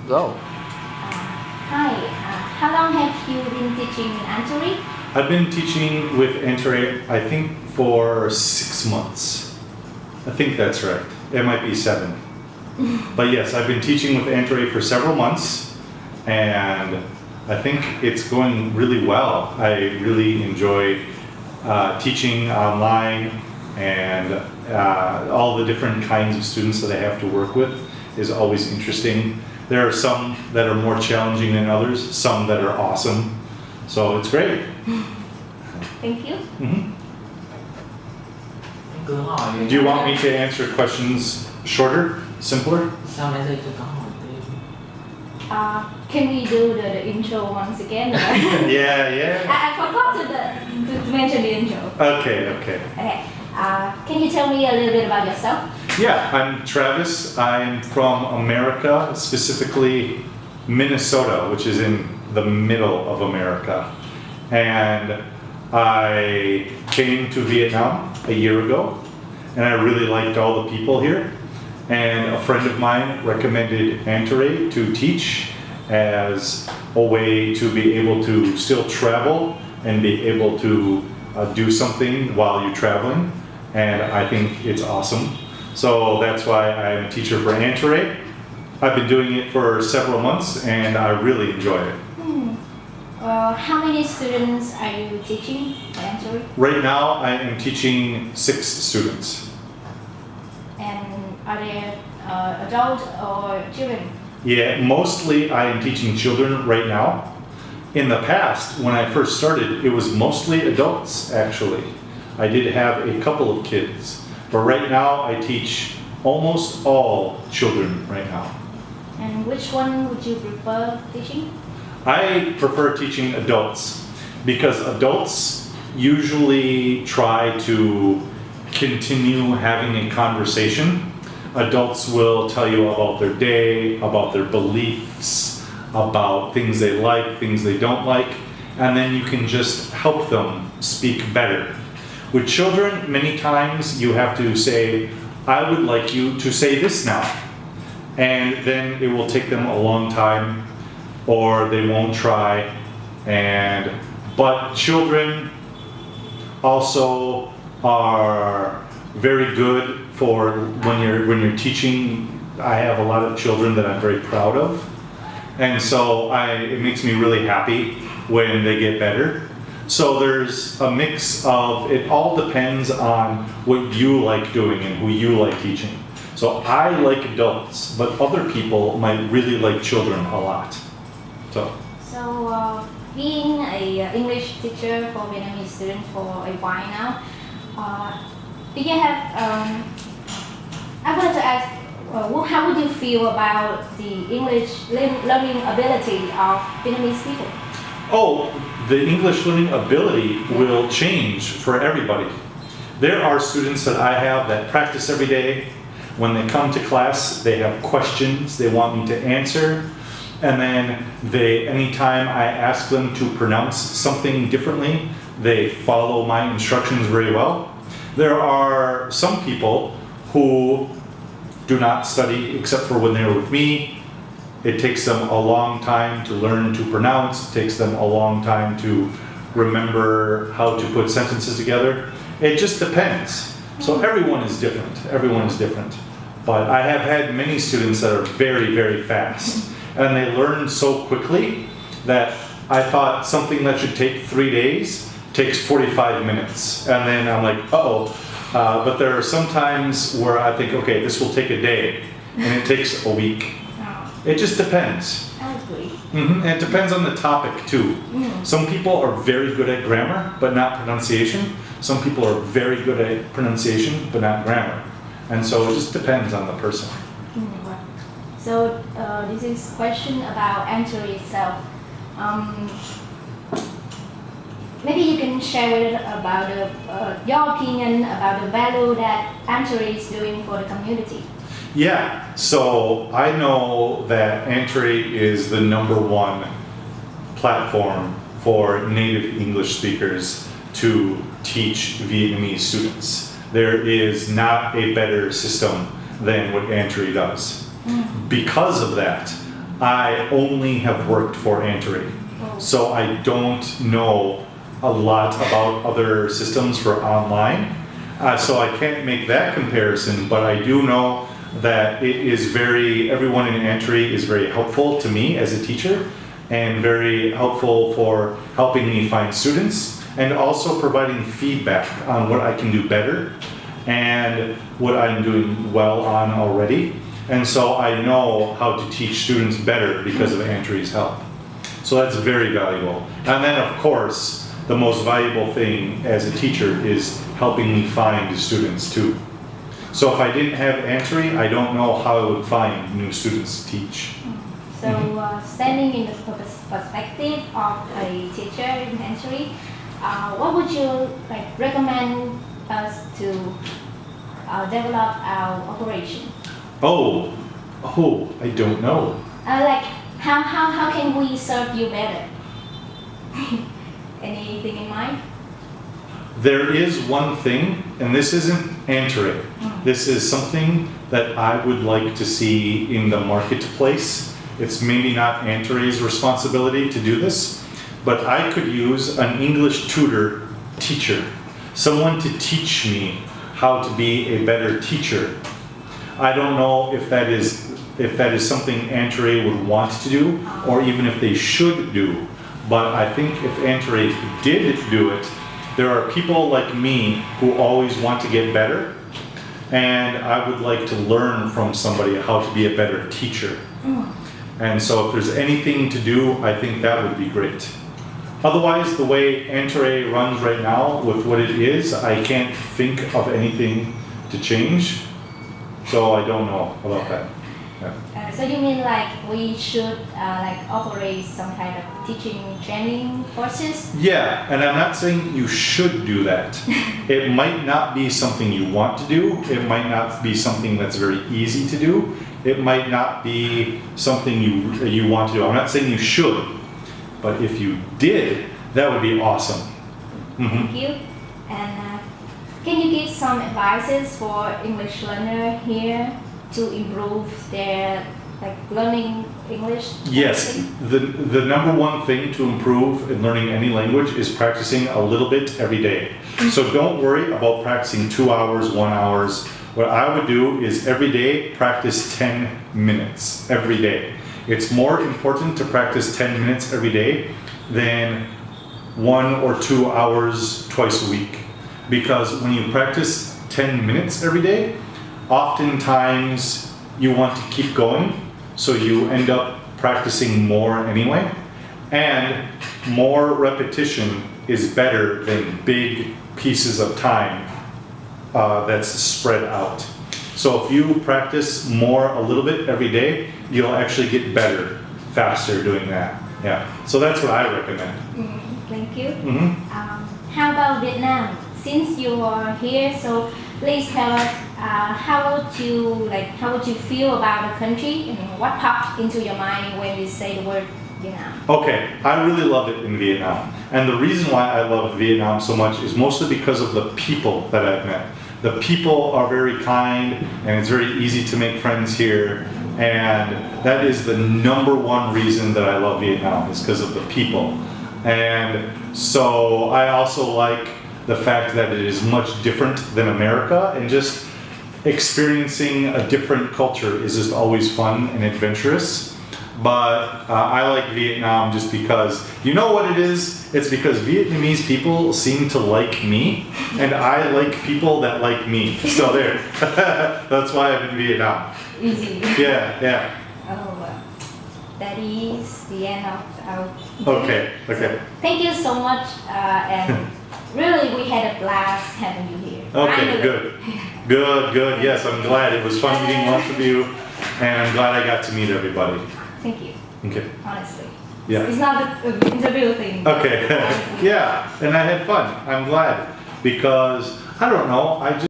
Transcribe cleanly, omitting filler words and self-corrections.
Go. Hi, how long have you been teaching Anturi? I've been teaching with Entering, I think, for 6 months. I think that's right. It might be 7. But yes, I've been teaching with Entering for several months, and I think it's going really well. I really enjoy teaching online, and all the different kinds of students that I have to work with is always interesting. There are some that are more challenging than others, some that are awesome. So it's great. Thank you. Mhm. Câu hỏi Do you want me to answer questions shorter, simpler? Sao nãy giờ chưa có hỏi thêm? Can we do the intro once again? Yeah. I forgot to mention the intro. Okay. Okay. Can you tell me a little bit about yourself? Yeah, I'm Travis. I'm from America, specifically Minnesota, which is in the middle of America. And I came to Vietnam a year ago, and I really liked all the people here. And a friend of mine recommended Anturi to teach as a way to be able to still travel and be able to do something while you're traveling. And I think it's awesome. So that's why I'm a teacher for Anturi. I've been doing it for several months, and I really enjoy it. How many students are you teaching at Anturi? Right now, I am teaching 6 students. And are they adults or children? Yeah, mostly I am teaching children right now. In the past, when I first started, it was mostly adults, actually. I did have a couple of kids, but right now I teach almost all children right now. And which one would you prefer teaching? I prefer teaching adults because adults usually try to continue having a conversation. Adults will tell you about their day, about their beliefs, about things they like, things they don't like, and then you can just help them speak better. With children, many times you have to say, I would like you to say this now. And then it will take them a long time, or they won't try. But children also are very good for when you're teaching. I have a lot of children that I'm very proud of. And so it makes me really happy when they get better. So there's a mix of, it all depends on what you like doing and who you like teaching. So I like adults, but other people might really like children a lot. So Being a English teacher for Vietnamese students for a while now, do you have, I wanted to ask, how would you feel about the English learning ability of Vietnamese people? Oh, the English learning ability will change for everybody. There are students that I have that practice every day. When they come to class, they have questions they want me to answer. And then anytime I ask them to pronounce something differently, they follow my instructions very well. There are some people who do not study except for when they're with me. It takes them a long time to learn to pronounce. It takes them a long time to remember how to put sentences together. It just depends. So everyone is different. But I have had many students that are very, very fast. And they learn so quickly that I thought something that should take 3 days takes 45 minutes. And then I'm like, but there are some times where I think, okay, this will take a day, and it takes a week. It just depends. I agree. And it depends on the topic too. Some people are very good at grammar, but not pronunciation. Some people are very good at pronunciation, but not grammar. And so it just depends on the person. So this is a question about Anturi itself. Maybe you can share with us about your opinion about the value that Anturi is doing for the community. Yeah, so I know that Anturi is the #1 platform for native English speakers to teach Vietnamese students. There is not a better system than what Anturi does. Because of that, I only have worked for Antaray. Oh. So I don't know a lot about other systems for online. So I can't make that comparison, but I do know that it is everyone in Antaray is very helpful to me as a teacher and very helpful for helping me find students and also providing feedback on what I can do better and what I'm doing well on already. And so I know how to teach students better because of Antaray's help. So that's very valuable. And then of course, the most valuable thing as a teacher is helping me find students too. So if I didn't have Antaray, I don't know how I would find new students to teach. So, standing in the perspective of a teacher in Antaray, what would you recommend us to develop our operation? Oh, I don't know. How can we serve you better? Anything in mind? There is one thing, and this isn't Antaray. This is something that I would like to see in the marketplace. It's maybe not Antaray's responsibility to do this, but I could use an English tutor teacher, someone to teach me how to be a better teacher. I don't know if that is something Antaray would want to do, or even if they should do. But I think if Antaray did do it, there are people like me who always want to get better, and I would like to learn from somebody how to be a better teacher. And so if there's anything to do, I think that would be great. Otherwise, the way Antaray runs right now with what it is, I can't think of anything to change. So I don't know about that. Yeah. So you mean we should operate some kind of teaching training courses? Yeah, and I'm not saying you should do that. It might not be something you want to do. It might not be something that's very easy to do. It might not be something you want to do. I'm not saying you should, but if you did, that would be awesome. Thank you. And can you give some advices for English learner here to improve their learning English? Yes, the number one thing to improve in learning any language is practicing a little bit every day. So don't worry about practicing 2 hours, 1 hour. What I would do is every day practice 10 minutes every day. It's more important to practice 10 minutes every day than 1 or 2 hours twice a week. Because when you practice 10 minutes every day, oftentimes you want to keep going, so you end up practicing more anyway. And more repetition is better than big pieces of time that's spread out. So if you practice more a little bit every day, you'll actually get better faster doing that. Yeah. So that's what I recommend. Thank you. Mm-hmm. How about Vietnam? Since you are here, so please tell us how would you feel about the country and what popped into your mind when you say the word Vietnam? Okay, I really love it in Vietnam. And the reason why I love Vietnam so much is mostly because of the people that I've met. The people are very kind, and it's very easy to make friends here. And that is the number one reason that I love Vietnam, is because of the people. And so I also like the fact that it is much different than America, and just experiencing a different culture is just always fun and adventurous. But I like Vietnam just because, you know what it is? It's because Vietnamese people seem to like me, and I like people that like me. So there, that's why I'm in Vietnam. Easy. Yeah. Oh, well, that is the end of our Okay. So, thank you so much, and really we had a blast having you here. Okay, good. Yes, I'm glad. It was fun meeting lots of you, and I'm glad I got to meet everybody. Thank you. Okay. Honestly. Yeah. It's not an interview thing. Okay. Honestly. Yeah, and I had fun. I'm glad because I don't know. I just